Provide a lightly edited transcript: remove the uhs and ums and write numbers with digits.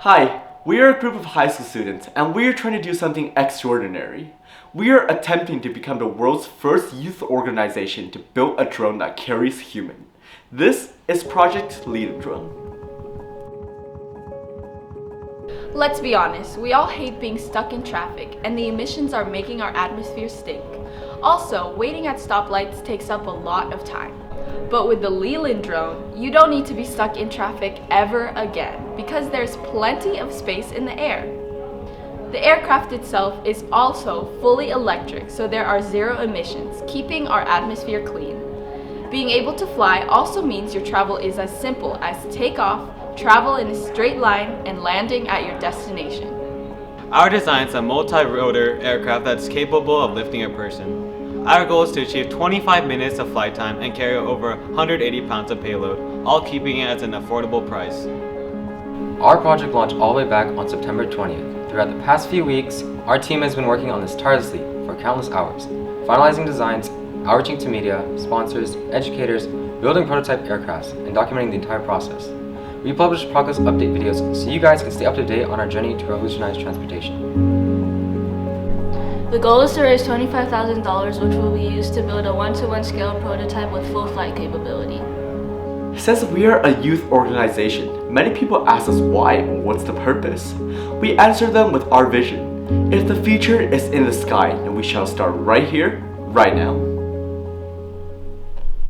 Hi, we are a group of high school students and we are trying to do something extraordinary. We are attempting to become the world's first youth organization to build a drone that carries human. This is Project Leelyn Drone. Let's be honest, we all hate being stuck in traffic, and the emissions are making our atmosphere stink. Also, waiting at stoplights takes up a lot of time. But with the Leelyn drone, you don't need to be stuck in traffic ever again, because there's plenty of space in the air. The aircraft itself is also fully electric, so there are zero emissions, keeping our atmosphere clean. Being able to fly also means your travel is as simple as takeoff, travel in a straight line, and landing at your destination. Our design is a multirotor aircraft that's capable of lifting a person. Our goal is to achieve 25 minutes of flight time and carry over 180 pounds of payload, all keeping it at an affordable price. Our project launched all the way back on September 20th. Throughout the past few weeks, our team has been working on this tirelessly for countless hours, finalizing designs, outreaching to media, sponsors, educators, building prototype aircrafts, and documenting the entire process. We publish progress update videos so you guys can stay up to date on our journey to revolutionize transportation. The goal is to raise $25,000, which will be used to build a 1-to-1 scale prototype with full flight capability. Since we are a youth organization, many people ask us why and what's the purpose. We answer them with our vision. If the future is in the sky, then we shall start right here, right now.